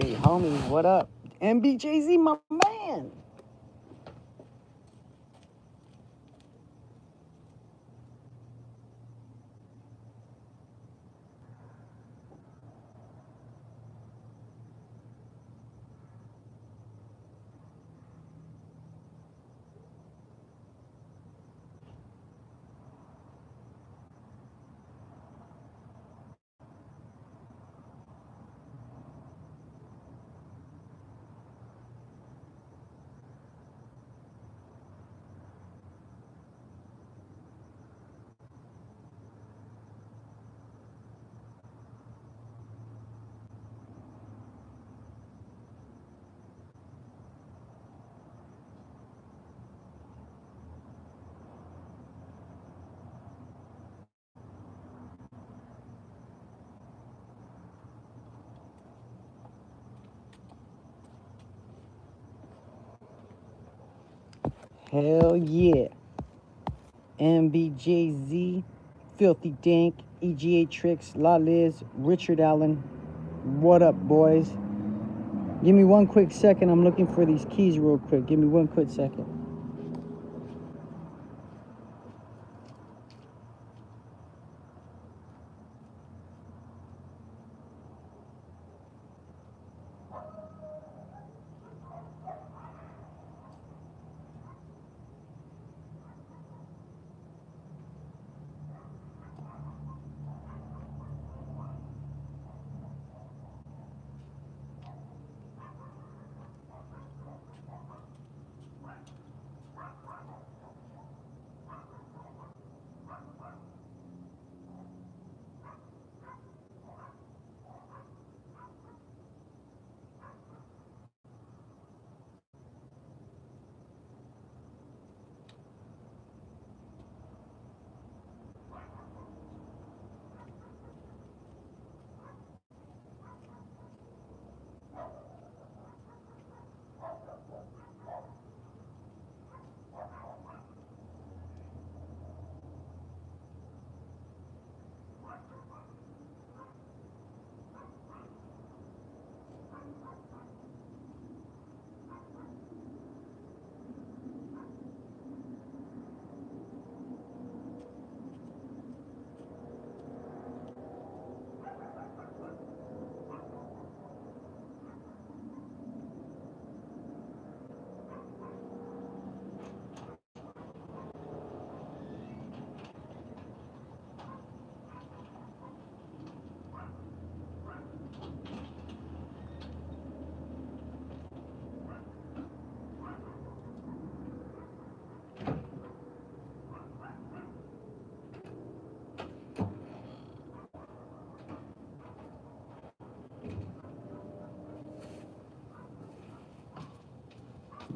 Hey, homie, what up? MBJZ, my man. Hell yeah. MBJZ, Filthy Dank, EGA Tricks, La Liz, Richard Allen. What up, boys? Give me one quick second. I'm looking for these keys real quick. Give me one quick second.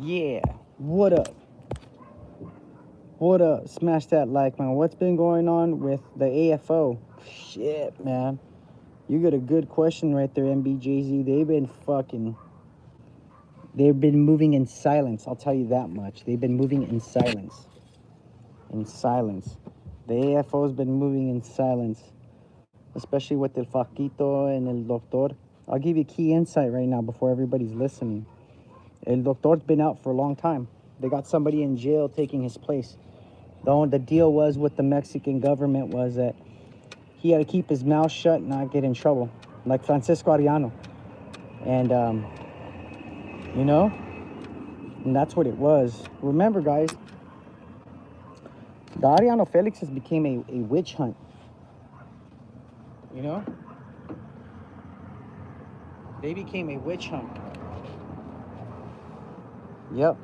Yeah, what up? What up? Smash that like, man. What's been going on with the AFO? Shit, man. You got a good question right there, MBJZ. They've been moving in silence. I'll tell you that much. They've been moving in silence. In silence. The AFO's been moving in silence, especially with El Faquito and El Doctor. I'll give you key insight right now before everybody's listening. El Doctor's been out for a long time. They got somebody in jail taking his place. The deal was with the Mexican government was that he had to keep his mouth shut and not get in trouble, like Francisco Ariano. And, you know, and that's what it was. Remember, guys, the Ariano Felixes became a witch hunt. You know? They became a witch hunt. Yep.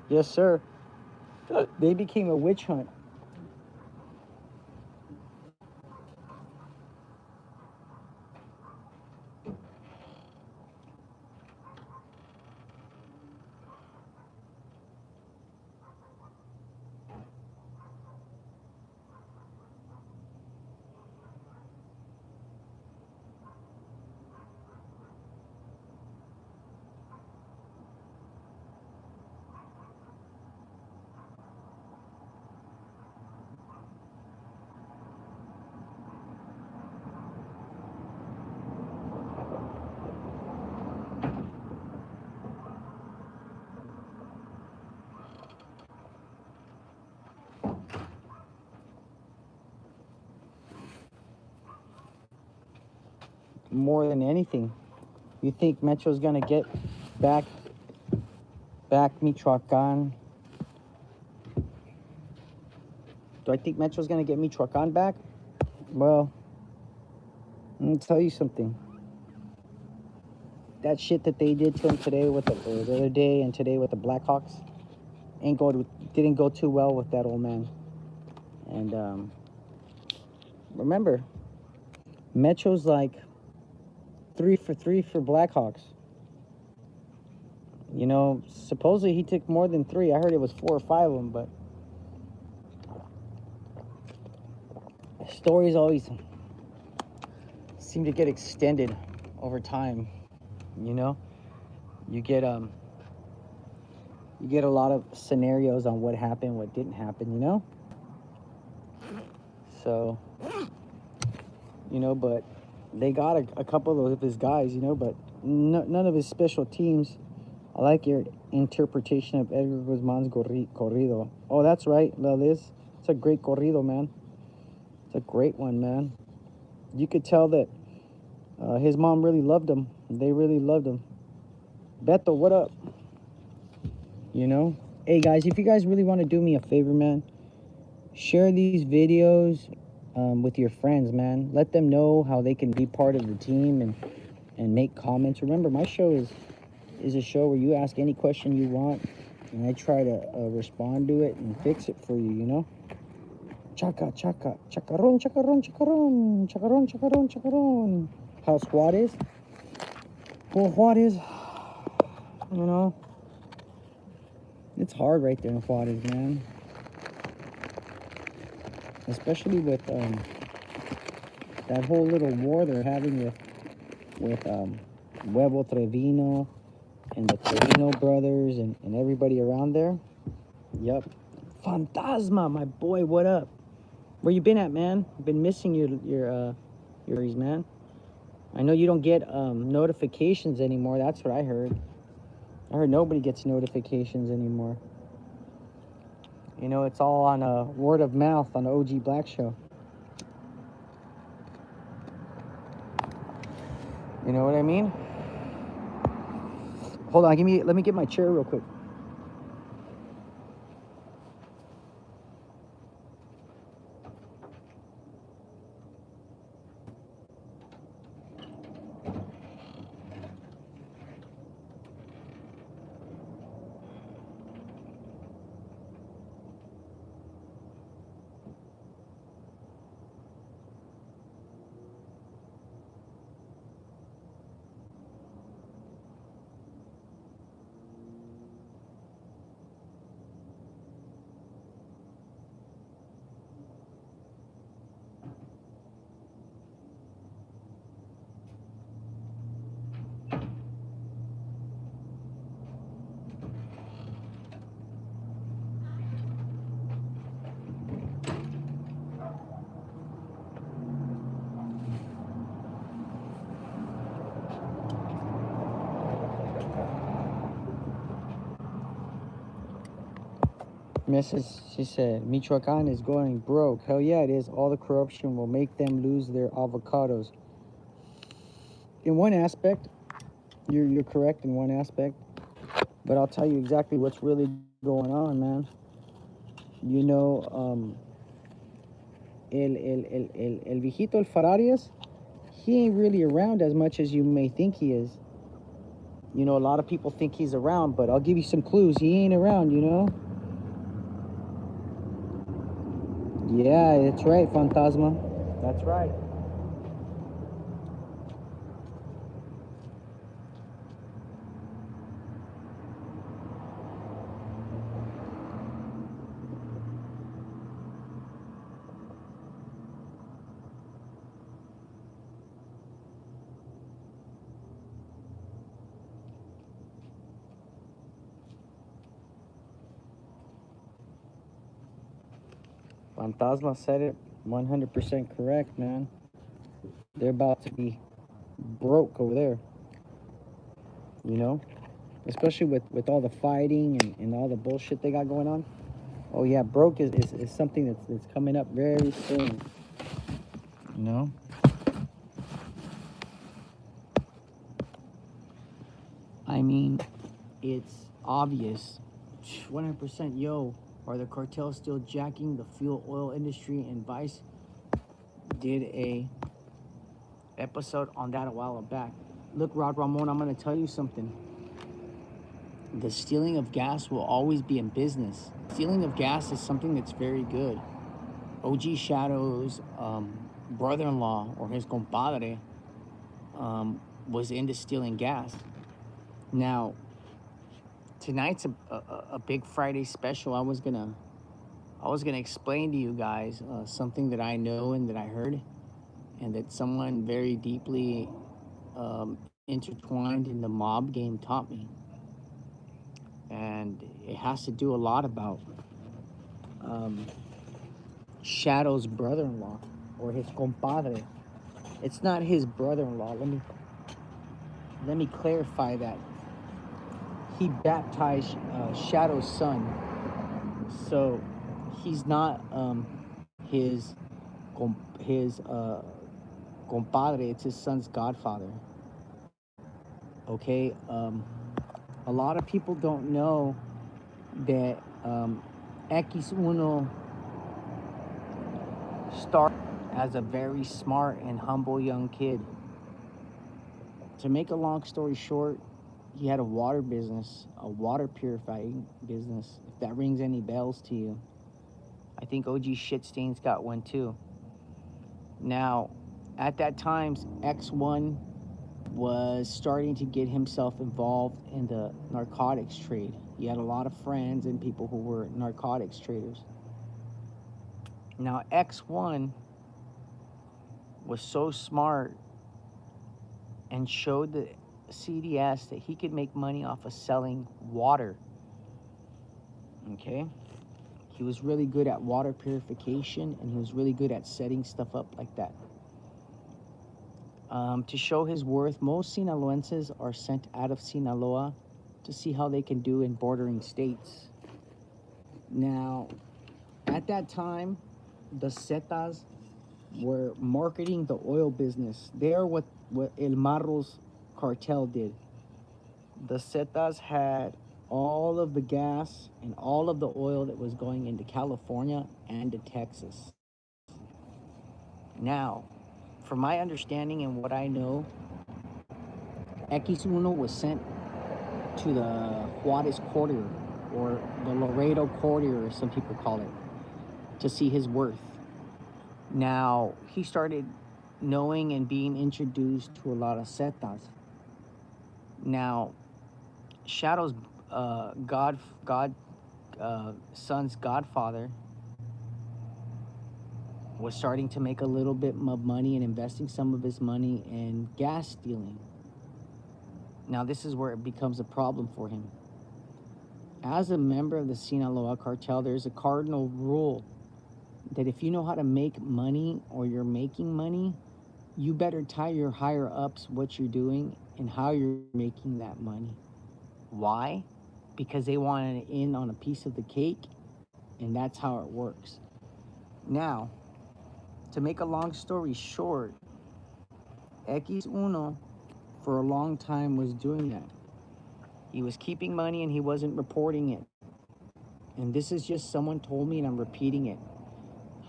Yes, sir. They became a witch hunt. more than anything. You think Metro's gonna get back Michoacan? Do I think Metro's gonna get Michoacan back? Well, let me tell you something. That shit that they did to him today with the other day and today with the Blackhawks didn't go too well with that old man. And remember, Metro's like 3 for 3 for Blackhawks. You know, supposedly he took more than 3. I heard it was 4 or 5 of them, but stories always seem to get extended over time. You know, you get a lot of scenarios on what happened, what didn't happen. You know, so but they got a couple of his guys. But none of his special teams. I like your interpretation of Edgar Guzman's corrido. Oh, that's right, Liz. It's a great corrido, man. It's a great one, man. You could tell that his mom really loved him. They really loved him. Beto, what up? Hey, guys, if you guys really want to do me a favor, man, share these videos with your friends, man. Let them know how they can be part of the team and make comments. Remember, my show is a show where you ask any question you want, and I try to respond to it and fix it for you, Chaca, chaca, chacarron, chacarron, chacarron, chacarron, chacarron, chacarron. How's Juarez? Well, Juarez, it's hard right there in Juarez, man. Especially with that whole little war they're having with Huevo Trevino and the Trevino brothers and everybody around there. Yep. Fantasma, my boy, what up? Where you been at, man? Been missing your man. I know you don't get notifications anymore. That's what I heard. I heard nobody gets notifications anymore. It's all on word of mouth on the Ogblackshow. You know what I mean? Hold on, let me get my chair real quick. She said, Michoacan is going broke. Hell yeah, it is. All the corruption will make them lose their avocados. In one aspect, you're correct in one aspect, but I'll tell you exactly what's really going on, man. El viejito, el Ferrarias, he ain't really around as much as you may think he is. A lot of people think he's around, but I'll give you some clues. He ain't around, Yeah, that's right, Fantasma. That's right. Fantasma said it 100% correct, man. They're about to be broke over there. Especially with all the fighting and all the bullshit they got going on. Oh yeah, broke is something that's coming up very soon. I mean, it's obvious. 100%. Yo, are the cartels still jacking the fuel oil industry? And Vice did a episode on that a while back. Look, Rod Ramon, I'm going to tell you something. The stealing of gas will always be in business. Stealing of gas is something that's very good. OG Shadow's brother-in-law, or his compadre, was into stealing gas. Now, tonight's a big Friday special. I was gonna explain to you guys something that I know and that I heard, and that someone very deeply intertwined in the mob game taught me. And it has to do a lot about Shadow's brother-in-law, or his compadre. It's not his brother-in-law. Let me clarify that. He baptized Shadow's son, so he's not his compadre. It's his son's godfather. Okay. A lot of people don't know that X Uno started as a very smart and humble young kid. To make a long story short, he had a water business, a water purifying business, if that rings any bells to you. I think OG Shitstain's got one too. Now, at that time, X1 was starting to get himself involved in the narcotics trade. He had a lot of friends and people who were narcotics traders. Now, X1 was so smart and showed the CDS that he could make money off of selling water. Okay? He was really good at water purification, and he was really good at setting stuff up like that. To show his worth, most Sinaloenses are sent out of Sinaloa to see how they can do in bordering states. Now, at that time, the Zetas were marketing the oil business. They're what El Marro's cartel did. The Zetas had all of the gas and all of the oil that was going into California and to Texas. Now, from my understanding and what I know, X Uno was sent to the Juarez Corridor, or the Laredo Corridor, as some people call it, to see his worth. Now, he started knowing and being introduced to a lot of Zetas. Now, Shadow's son's godfather was starting to make a little bit of money and investing some of his money in gas stealing. Now, this is where it becomes a problem for him. As a member of the Sinaloa cartel, there's a cardinal rule that if you know how to make money, or you're making money, you better tell your higher ups what you're doing and how you're making that money. Why? Because they want an in on a piece of the cake, and that's how it works. Now, to make a long story short, X Uno for a long time was doing that. He was keeping money and he wasn't reporting it. And this is just someone told me, and I'm repeating it.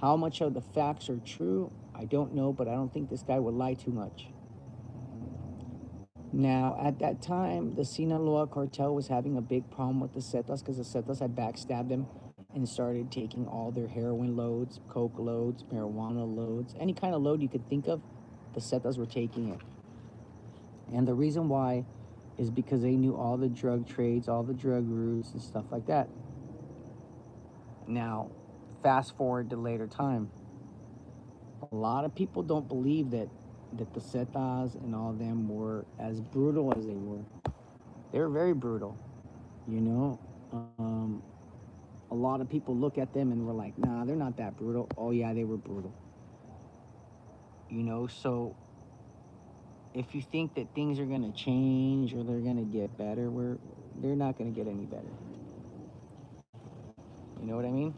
How much of the facts are true, I don't know, but I don't think this guy would lie too much. Now, at that time, the Sinaloa cartel was having a big problem with the Zetas, because the Zetas had backstabbed them and started taking all their heroin loads, coke loads, marijuana loads, any kind of load you could think of, the Zetas were taking it. And the reason why is because they knew all the drug trades, all the drug routes and stuff like that. Now, fast forward to later time. A lot of people don't believe that the Zetas and all of them were as brutal as they were. They were very brutal, you know. A lot of people look at them and were like, nah, they're not that brutal. Oh yeah, they were brutal. You know, so if you think that things are gonna change or they're gonna get better, they're not gonna get any better. You know what I mean?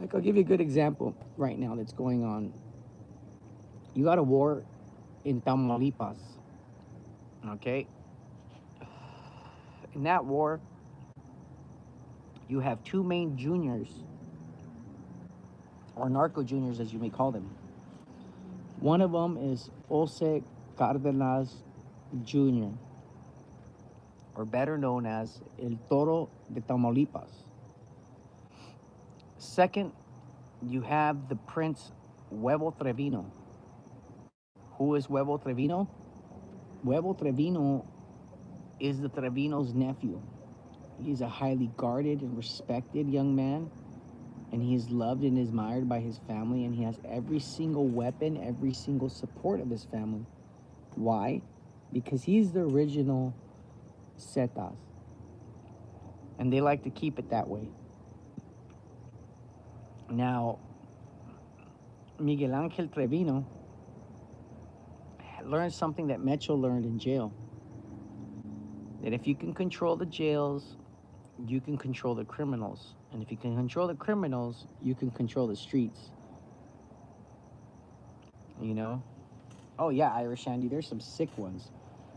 Like, I'll give you a good example right now that's going on. You got a war in Tamaulipas, okay? In that war, you have two main juniors, or narco juniors as you may call them. One of them is Jose Cardenas Jr., or better known as El Toro de Tamaulipas. Second, you have the Prince Huevo Trevino. Who is Huevo Trevino? Huevo Trevino is the Trevino's nephew. He's a highly guarded and respected young man, and he is loved and admired by his family, and he has every single weapon, every single support of his family. Why? Because he's the original Zetas, and they like to keep it that way. Now, Miguel Angel Trevino learned something that Mecho learned in jail. That if you can control the jails, you can control the criminals. And if you can control the criminals, you can control the streets. You know? Oh yeah, Irish Andy, there's some sick ones.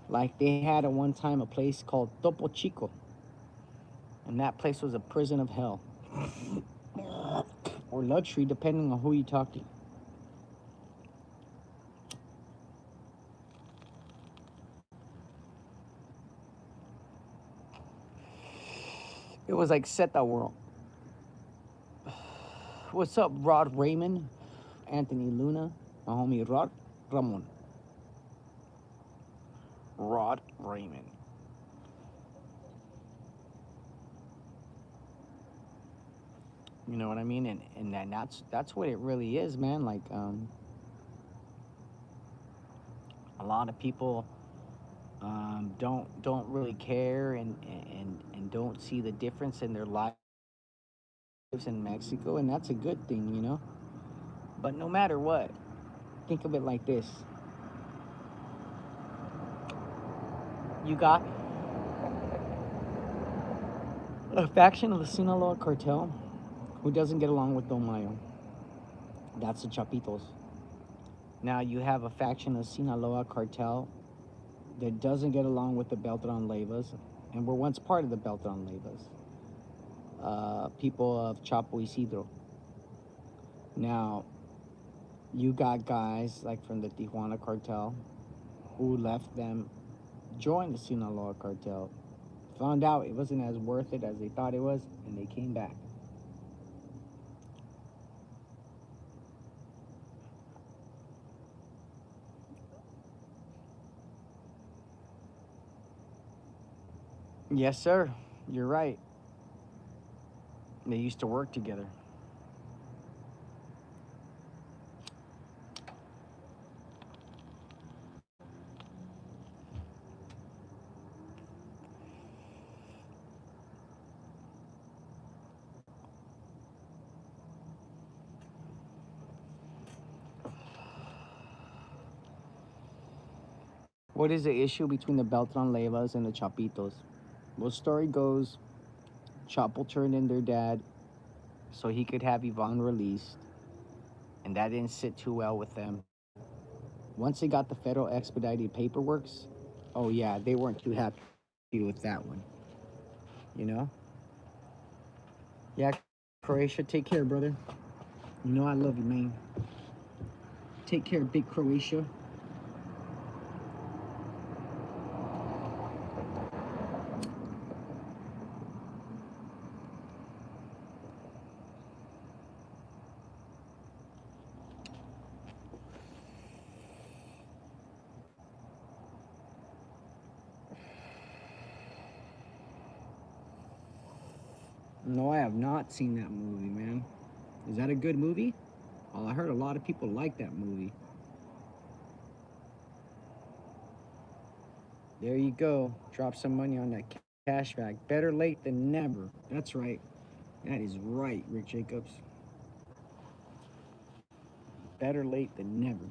Like they had at one time a place called Topo Chico. And that place was a prison of hell. Or luxury, depending on who you talk to. It was like Zeta World. What's up, Rod Raymond? Anthony Luna, my homie Rod Ramon. Rod Raymond. You know what I mean? And that's what it really is, man. Like a lot of people don't really care and don't see the difference in their lives in Mexico, and that's a good thing, you know. But no matter what, think of it like this: you got a faction of the Sinaloa cartel who doesn't get along with Don Mayo. That's the Chapitos. Now you have a faction of Sinaloa cartel that doesn't get along with the Beltran Leyvas, and were once part of the Beltran Leyvas. People of Chapo Isidro. Now, you got guys like from the Tijuana cartel who left them, joined the Sinaloa cartel, found out it wasn't as worth it as they thought it was, and they came back. Yes, sir. You're right. They used to work together. What is the issue between the Beltran Leyvas and the Chapitos? Well, story goes, Chapo turned in their dad so he could have Ivan released, and that didn't sit too well with them. Once they got the federal expedited paperworks, oh yeah, they weren't too happy with that one. You know? Yeah, Croatia, take care, brother. You know I love you, man. Take care, big Croatia. No, I have not seen that movie, man. Is that a good movie? Well, I heard a lot of people like that movie. There you go. Drop some money on that cash back. Better late than never. That's right. That is right, Rick Jacobs. Better late than never.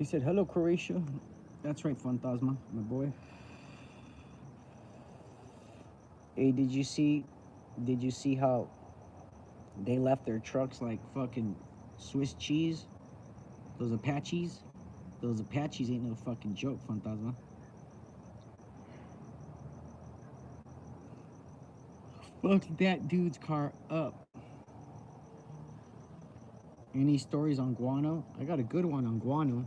He said, hello, Croatia. That's right, Fantasma, my boy. Hey, did you see how they left their trucks like fucking Swiss cheese? Those Apaches ain't no fucking joke, Fantasma. Fucked that dude's car up. Any stories on guano? I got a good one on guano.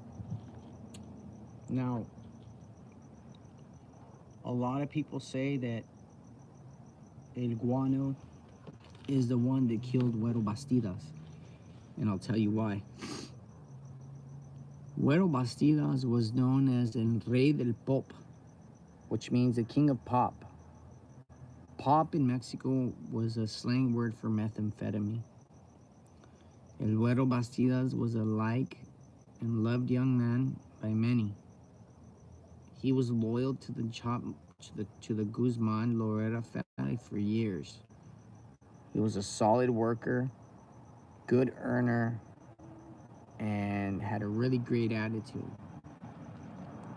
Now, a lot of people say that El Guano is the one that killed Güero Bastidas. And I'll tell you why. Güero Bastidas was known as El Rey del Pop, which means the king of pop. Pop in Mexico was a slang word for methamphetamine. El Güero Bastidas was a liked and loved young man by many. He was loyal to the Guzman Loretta family for years. He was a solid worker, good earner, and had a really great attitude.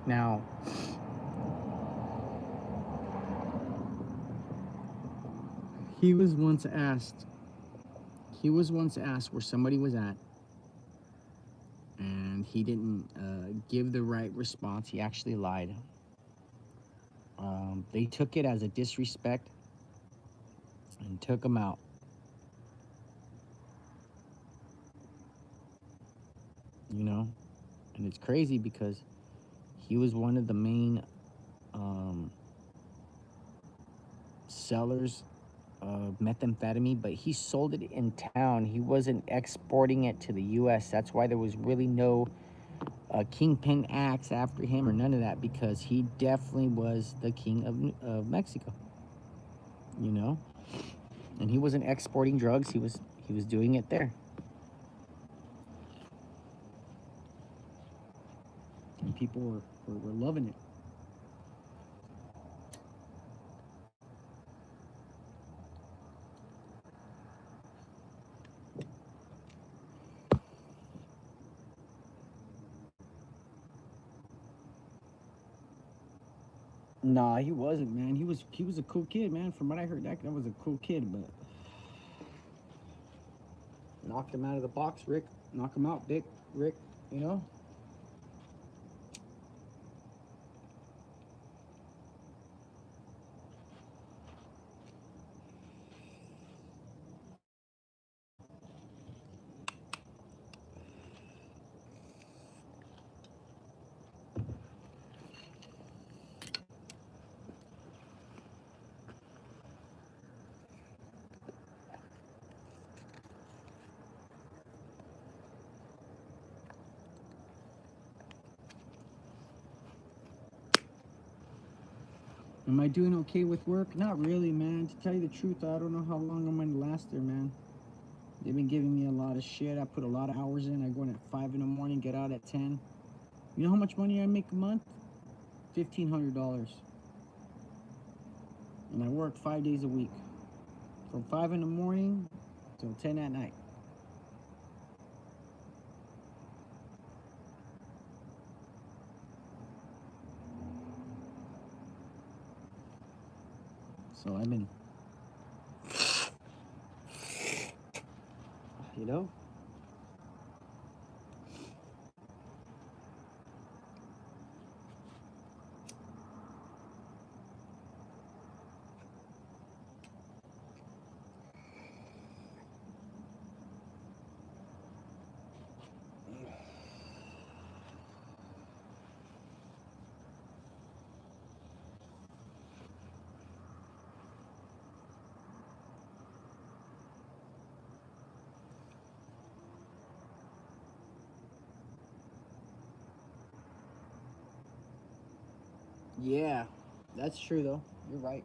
Now, he was once asked where somebody was at, and he didn't give the right response. He actually lied. They took it as a disrespect and took him out. You know, and it's crazy because he was one of the main sellers of methamphetamine, but he sold it in town. He wasn't exporting it to the U.S. That's why there was really no kingpin acts after him or none of that, because he definitely was the king of Mexico. You know, and he wasn't exporting drugs. He was doing it there. And people were loving it. Nah, he wasn't, man. He was a cool kid, man. From what I heard, that was a cool kid, but knocked him out of the box, Rick. Knock him out, Dick, Rick. You know. Am I doing okay with work? Not really, man. To tell you the truth, I don't know how long I'm going to last there, man. They've been giving me a lot of shit. I put a lot of hours in. I go in at 5 in the morning, get out at 10. You know how much money I make a month? $1,500. And I work 5 days a week. From 5 in the morning till 10 at night. So I've been, you know? Yeah, that's true though. You're right.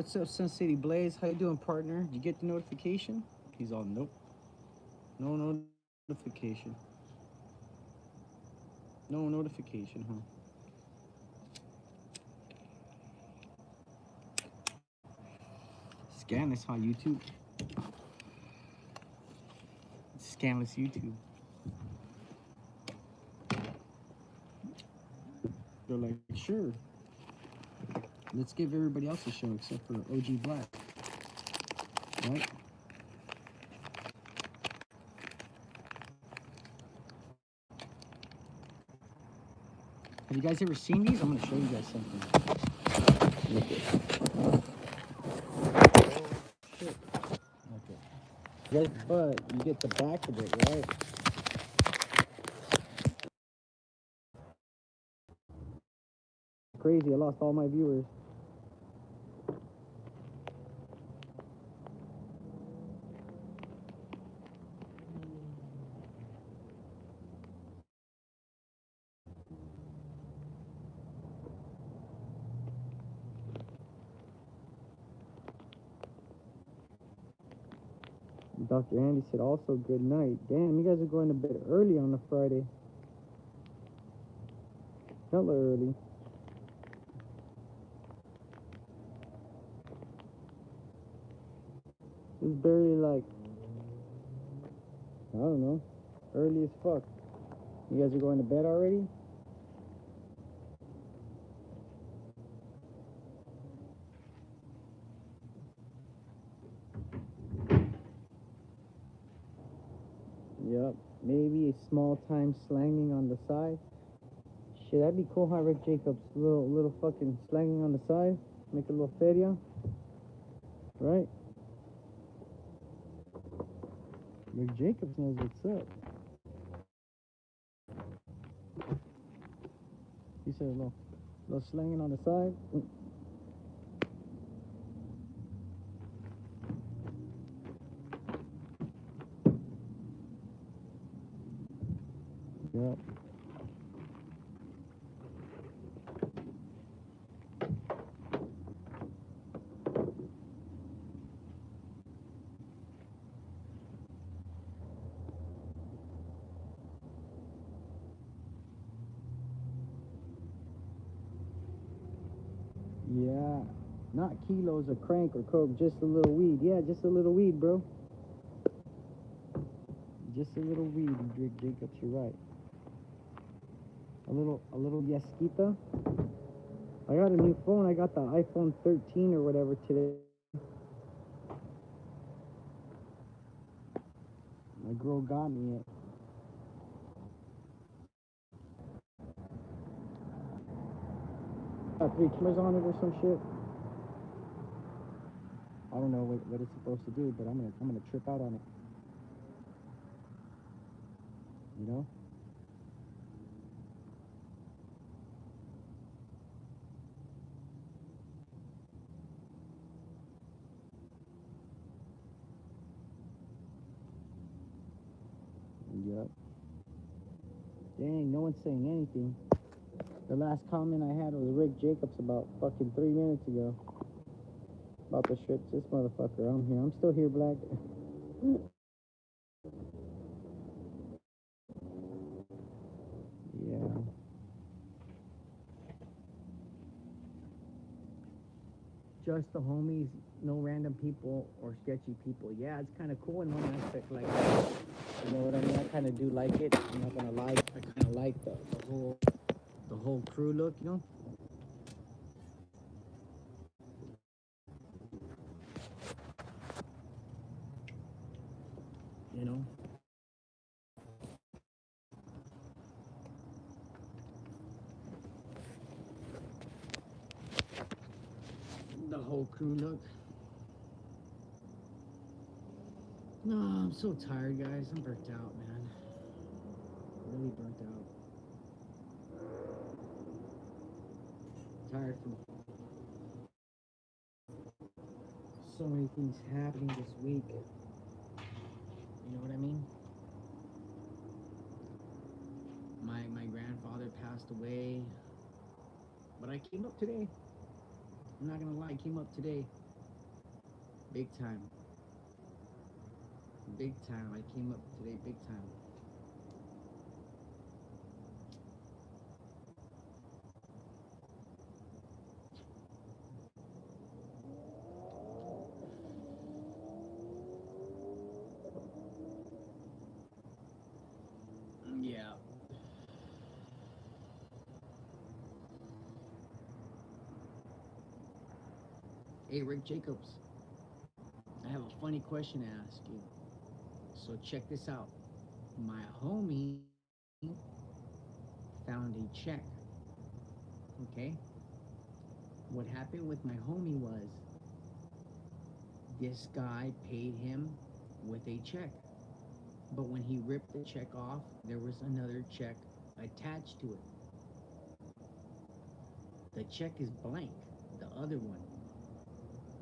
What's up, Sun City Blaze? How you doing, partner? Did you get the notification? He's all, nope. No notification. No notification, huh? Scandalous, huh, YouTube? Scandalous YouTube. They're like, sure. Let's give everybody else a show except for OG Black. Right? Have you guys ever seen these? I'm gonna show you guys something. Look at shit. Okay. Yes, but you get the back of it, right? Crazy, I lost all my viewers. Dr. Andy said also good night. Damn, you guys are going to bed early on a Friday. Hella early. It's barely like, I don't know, early as fuck. You guys are going to bed already? Yep. Maybe a small time slanging on the side. Shit, that'd be cool, huh, Rick Jacobs? Little fucking slanging on the side. Make a little feria. Right? Rick Jacobs knows what's up. He said a little slanging on the side. Yep. Yeah, not kilos of crank or coke, just a little weed. Yeah, just a little weed, bro. Just a little weed, Rick Jacobs, you're right. A little yesquita. I got a new phone. I got the iPhone 13 or whatever today. My girl got me it. Got 3 cameras on it or some shit. I don't know what it's supposed to do, but I'm gonna trip out on it. You know? Yep. Dang, no one's saying anything. The last comment I had was Rick Jacobs about fucking 3 minutes ago. About the shit. This motherfucker. I'm here. I'm still here, Black. Yeah. Just the homies, no random people or sketchy people. Yeah, it's kind of cool in one aspect like that. You know what I mean? I kind of do like it. I'm not gonna lie. I kind of like the whole crew look, you know? You know? The whole crew look. No, I'm so tired, guys. I'm burnt out, man. Really burnt out. Tired from so many things happening this week. You know what I mean? My grandfather passed away. But I came up today. I'm not gonna lie, I came up today. Big time. Big time. I came up today big time. Yeah. Hey, Rick Jacobs, I have a funny question to ask you. So check this out. My homie found a check. Okay? What happened with my homie was this guy paid him with a check. But when he ripped the check off, there was another check attached to it. The check is blank, the other one.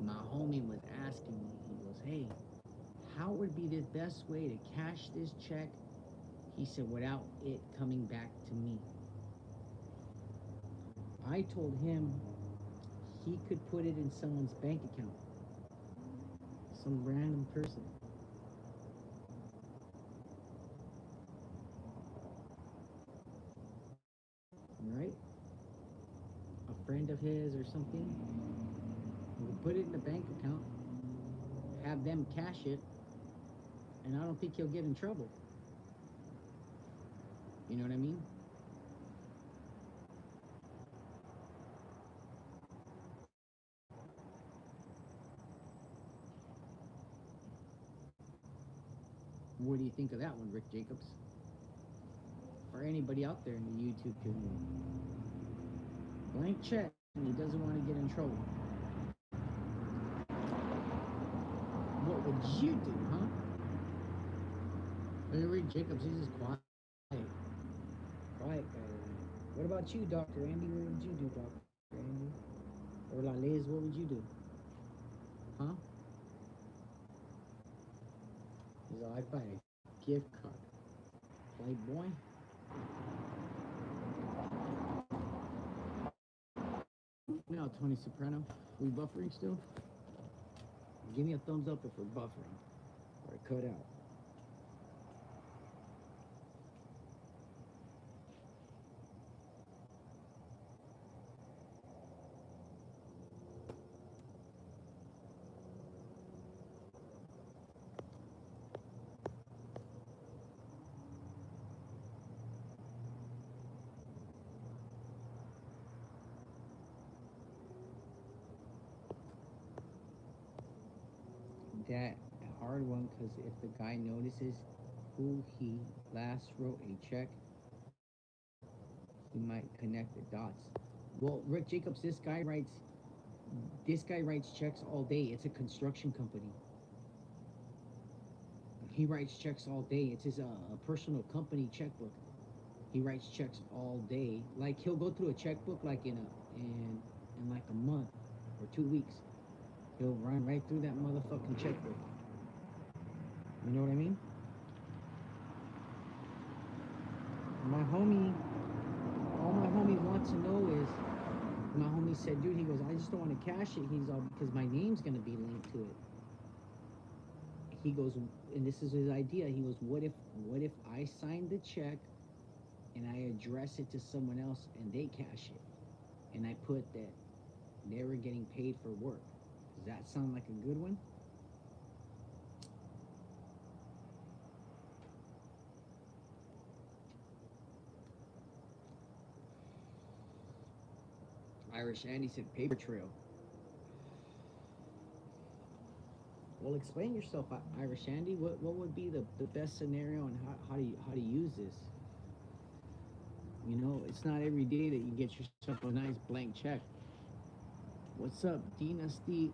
My homie was asking me, he goes, hey, how would be the best way to cash this check? He said, without it coming back to me. I told him he could put it in someone's bank account, some random person. Right? A friend of his or something. He would put it in the bank account, have them cash it, and I don't think he'll get in trouble. You know what I mean? What do you think of that one, Rick Jacobs? Or anybody out there in the YouTube community? Blank check, and he doesn't want to get in trouble. What would you do, huh? Hey, Rick Jacobs, he's just quiet. Quiet guy. What about you, Dr. Andy? What would you do, Dr. Andy? Or La Liz, what would you do? Huh? He's all, I'd buy a gift card. Playboy? Now, Tony Soprano, we buffering still? Give me a thumbs up if we're buffering. Or cut out. That hard one, because if the guy notices who he last wrote a check, he might connect the dots. Well, Rick Jacobs, this guy writes checks all day. It's a construction company. He writes checks all day. It's his personal company checkbook. He writes checks all day. Like he'll go through a checkbook like in like a month or 2 weeks. He'll run right through that motherfucking checkbook. You know what I mean? My homie, all my homie wants to know is, my homie said, dude, he goes, I just don't want to cash it. He's all, because my name's gonna be linked to it. He goes, and this is his idea. He goes, what if I sign the check and I address it to someone else and they cash it, and I put that they were getting paid for work? Does that sound like a good one? Irish Andy said paper trail. Well, explain yourself, Irish Andy. What would be the best scenario, and how do you use this? You know, it's not every day that you get yourself a nice blank check. What's up, Dynasty?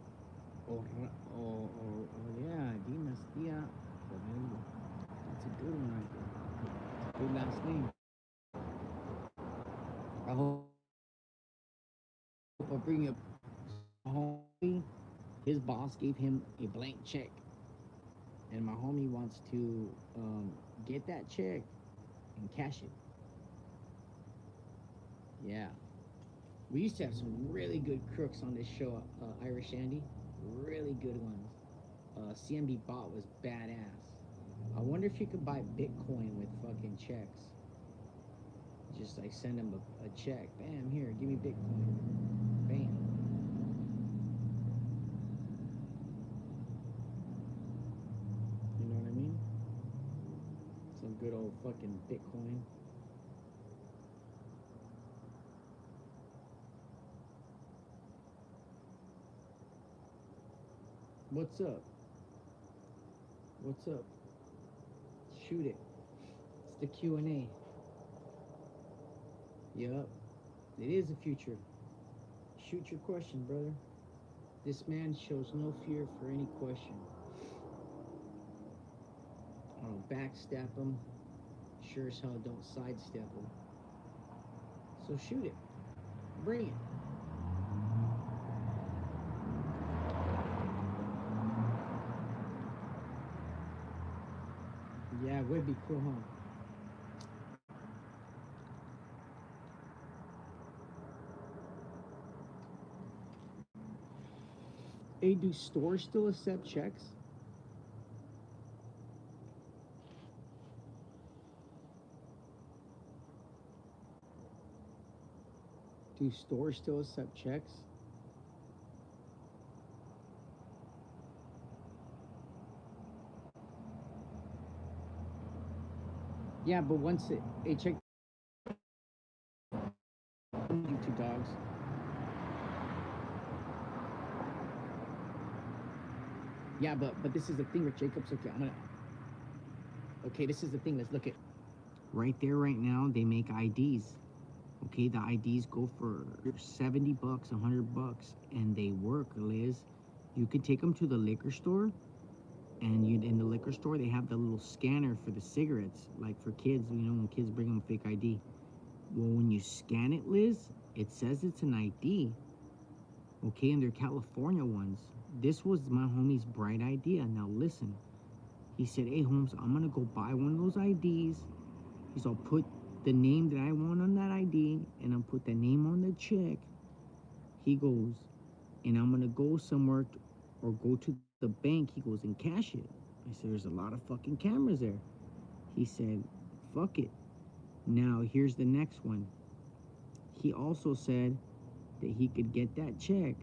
Yeah, Dynastia. That's a good one right there. That's a good last name. I hope I bring up homie. His boss gave him a blank check, and my homie wants to get that check and cash it. Yeah. We used to have some really good crooks on this show, Irish Andy. Really good ones. CMB bot was badass. I wonder if you could buy Bitcoin with fucking checks. Just like send them a check. Bam, here, give me Bitcoin. Bam. You know what I mean? Some good old fucking Bitcoin. What's up? What's up? Shoot it. It's the Q&A. Yup. It is the future. Shoot your question, brother. This man shows no fear for any question. I don't backstab him. Sure as hell don't sidestep him. So shoot it. Bring it. Yeah, it would be cool, huh? Hey, do stores still accept checks? Do stores still accept checks? Yeah, but once a check, you two dogs. Yeah, but this is the thing with Jacobs. Okay, this is the thing. Let's look at right there, right now. They make IDs. Okay, the IDs go for $70, $100, and they work, Liz. You can take them to the liquor store, and in the liquor store they have the little scanner for the cigarettes, like for kids. You know, when kids bring them fake ID. Well, when you scan it, Liz, it says it's an ID. Okay, and they're California ones. This was my homie's bright idea. Now listen, he said, "Hey, Holmes, I'm gonna go buy one of those IDs." He's, "I'll put the name that I want on that ID, and I'll put the name on the check." He goes, "And I'm gonna go somewhere or go to the bank." He goes, "And cash it." I said, "There's a lot of fucking cameras there." He said, "Fuck it." Now here's the next one. He also said that he could get that check,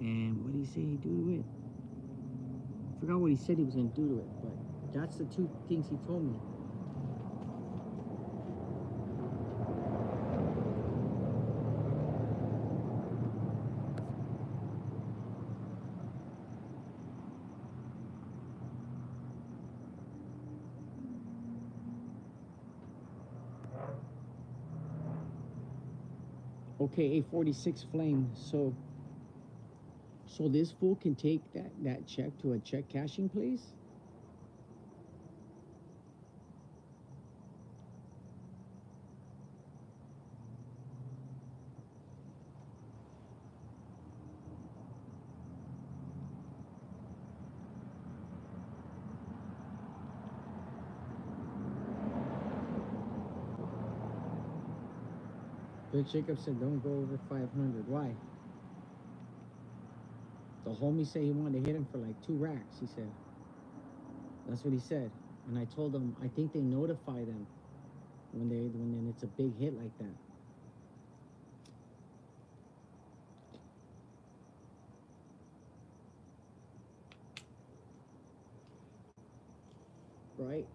and what did he say he'd do to it? I forgot what he said he was gonna do to it, but that's the two things he told me. Okay, A46 Flame. So this fool can take that check to a check cashing place? But Jacob said don't go over 500. Why? The homie said he wanted to hit him for like 2 racks, he said. That's what he said. And I told him I think they notify them when it's a big hit like that. Right?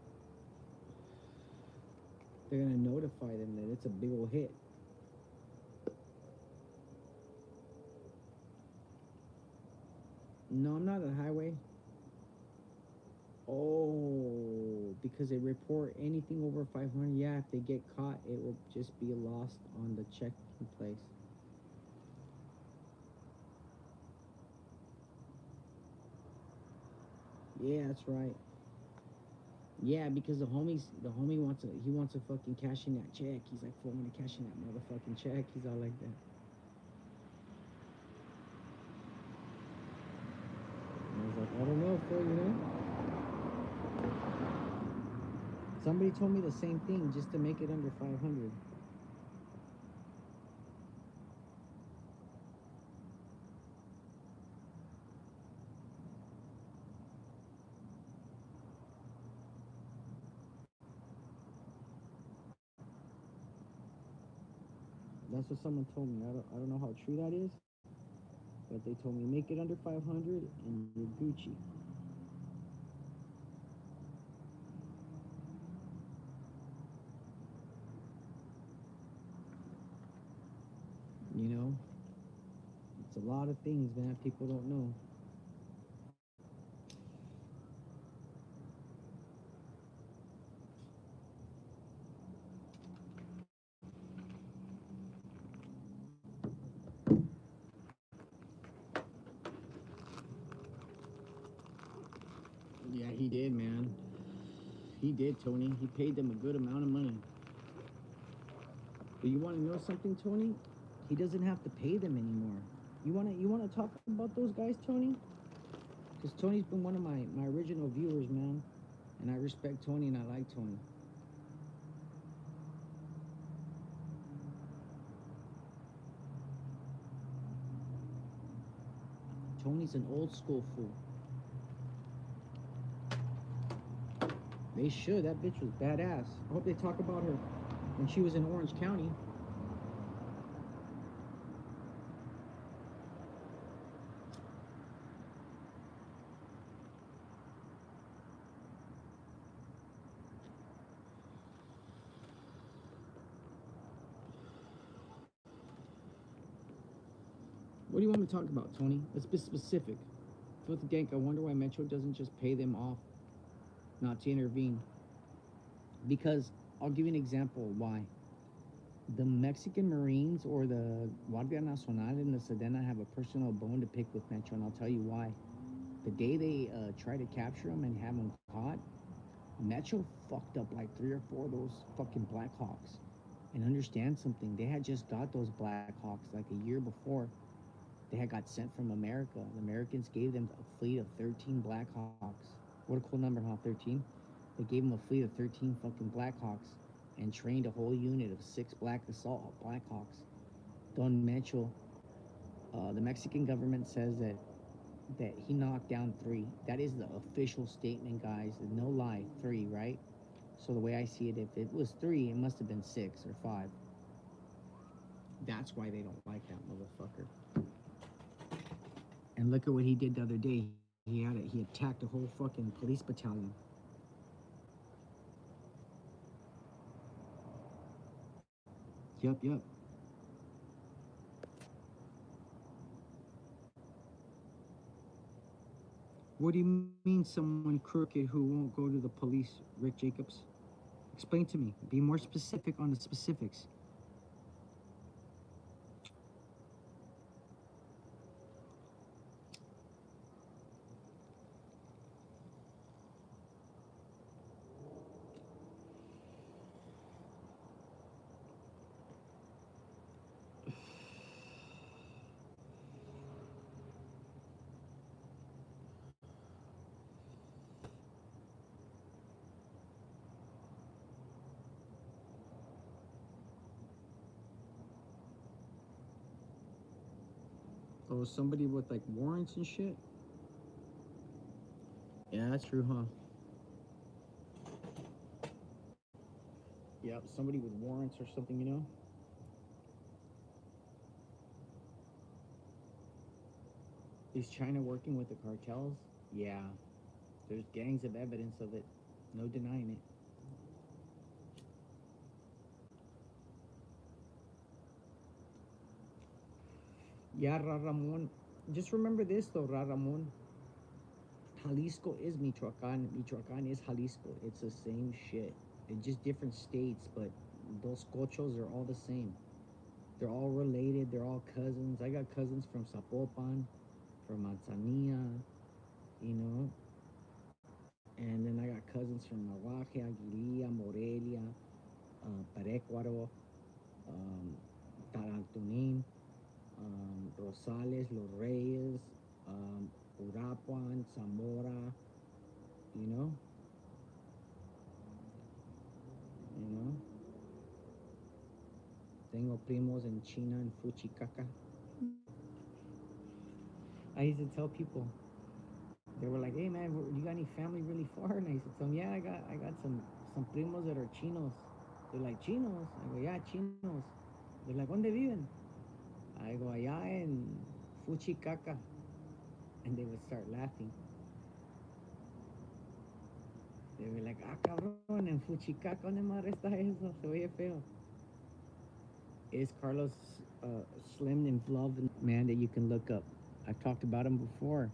They're gonna notify them that it's a big old hit. No, I'm not on the highway. Oh, because they report anything over 500. Yeah, if they get caught, it will just be lost on the checking place. Yeah, that's right. Yeah, because the homie wants to fucking cash in that check. He's like, "For me to cash in that motherfucking check." He's all like that. And I was like, "I don't know, fool, you know." Somebody told me the same thing, just to make it under 500. That's what someone told me. I don't know how true that is, but they told me make it under 500 and you're Gucci. You know, it's a lot of things, man. People don't know. Yeah, he did, man. He did, Tony. He paid them a good amount of money. But you want to know something, Tony? He doesn't have to pay them anymore. You wanna talk about those guys, Tony? Because Tony's been one of my original viewers, man. And I respect Tony and I like Tony. Tony's an old school fool. They should. That bitch was badass. I hope they talk about her when she was in Orange County. What do you want me to talk about, Tony? Let's be specific. With the Dank, I wonder why Metro doesn't just pay them off not to intervene. Because I'll give you an example why. The Mexican Marines or the Guardia Nacional in the Sedena have a personal bone to pick with Metro, and I'll tell you why. The day they try to capture him and have him caught, Metro fucked up like 3 or 4 of those fucking Blackhawks. And understand something, they had just got those Blackhawks like a year before. They had got sent from America. The Americans gave them a fleet of 13 Blackhawks. What a cool number, huh? 13. They gave them a fleet of 13 fucking Blackhawks and trained a whole unit of 6 Black Assault Blackhawks. Don Metro, the Mexican government says that he knocked down 3. That is the official statement, guys. No lie, 3, right? So the way I see it, if it was 3, it must have been 6 or 5. That's why they don't like that motherfucker. And look at what he did the other day. He attacked a whole fucking police battalion. Yep, yep. What do you mean someone crooked who won't go to the police, Rick Jacobs? Explain to me. Be more specific on the specifics. Oh, somebody with like warrants and shit? Yeah, that's true, huh? Yep, somebody with warrants or something, you know? Is China working with the cartels? Yeah. There's gangs of evidence of it. No denying it. Yeah, Ramon. Just remember this though, Ramon. Jalisco is Michoacan. Michoacan is Jalisco. It's the same shit. It's just different states, but those cochos are all the same. They're all related. They're all cousins. I got cousins from Zapopan, from Manzanilla, you know. And then I got cousins from Nahuaje, Aguililla, Morelia, Perecuaro, um, Tarantunin, Rosales, Los Reyes, Urapuan, Zamora, you know, you know. Tengo primos in China and Fuchicaca. I used to tell people, they were like, "Hey man, you got any family really far?" And I used to tell them, "Yeah, I got some primos that are chinos." They're like, "Chinos?" I go, "Yeah, chinos." They're like, ¿dónde viven? I go, allá en Fuchicaca. And they would start laughing. They were like, ah, cabrón, en Fuchicaca, ¿dónde madre está eso? Se oye feo. Is Carlos Slim and Love, man, that you can look up. I've talked about him before.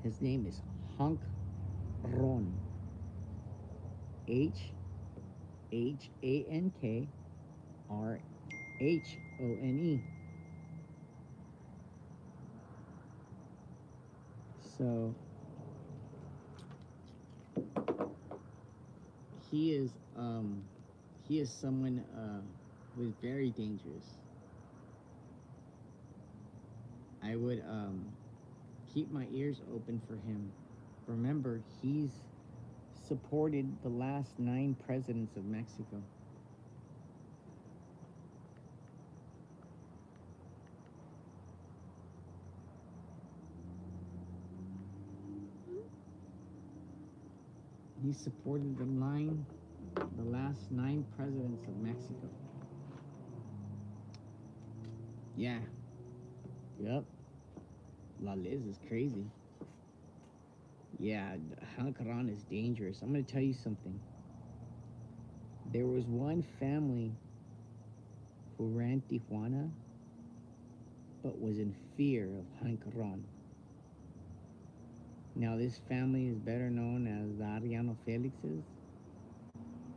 His name is Hank Ron. HANKRHONE. So he is someone who is very dangerous. I would keep my ears open for him. Remember, he's supported the last 9 presidents of Mexico. He supported the last 9 presidents of Mexico. Yeah. Yep. La Liz is crazy. Yeah, Hankaran is dangerous. I'm going to tell you something. There was one family who ran Tijuana, but was in fear of Hankaran. Now, this family is better known as the Ariano Felixes.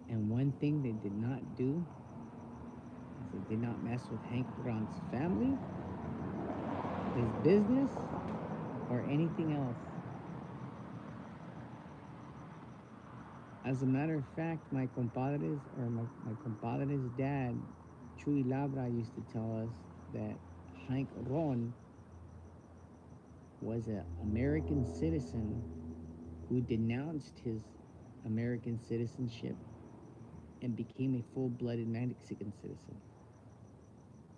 And one thing they did not do is they did not mess with Hankaran's family, his business, or anything else. As a matter of fact, my compadre's dad, Chuy Labra, used to tell us that Hank Ron was an American citizen who denounced his American citizenship and became a full-blooded Mexican citizen.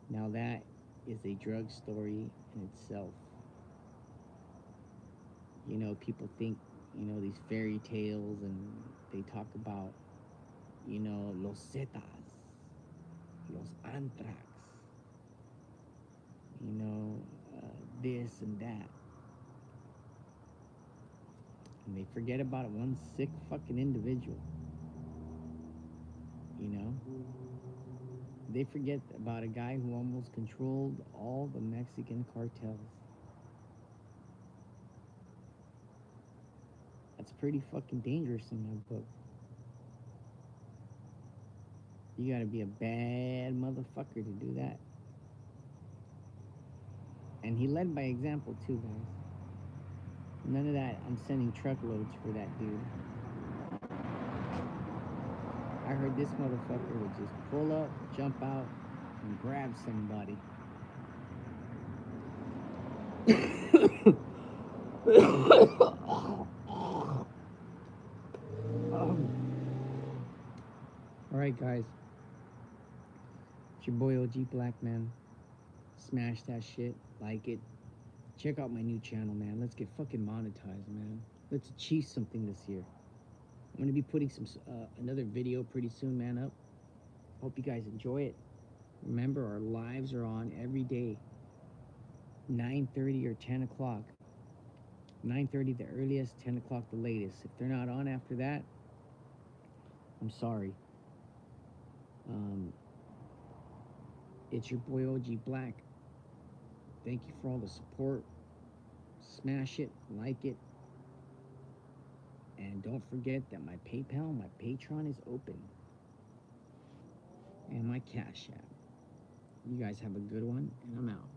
Now that is a drug story in itself. You know, people think, you know, these fairy tales, and they talk about, you know, los Zetas, los Anthrax, you know, this and that. And they forget about one sick fucking individual, you know? They forget about a guy who almost controlled all the Mexican cartels. That's pretty fucking dangerous in my book. You gotta be a bad motherfucker to do that. And he led by example too, guys. None of that, I'm sending truckloads for that dude. I heard this motherfucker would just pull up, jump out, and grab somebody. Alright, guys. It's your boy OG Black, man. Smash that shit. Like it. Check out my new channel, man. Let's get fucking monetized, man. Let's achieve something this year. I'm gonna be putting another video pretty soon, man, up. Hope you guys enjoy it. Remember, our lives are on every day. 9:30 or 10 o'clock. 9:30 the earliest, 10 o'clock the latest. If they're not on after that, I'm sorry. It's your boy OG Black. Thank you for all the support. Smash it, like it. And don't forget that my PayPal, my Patreon is open. And my Cash App. You guys have a good one, and I'm out.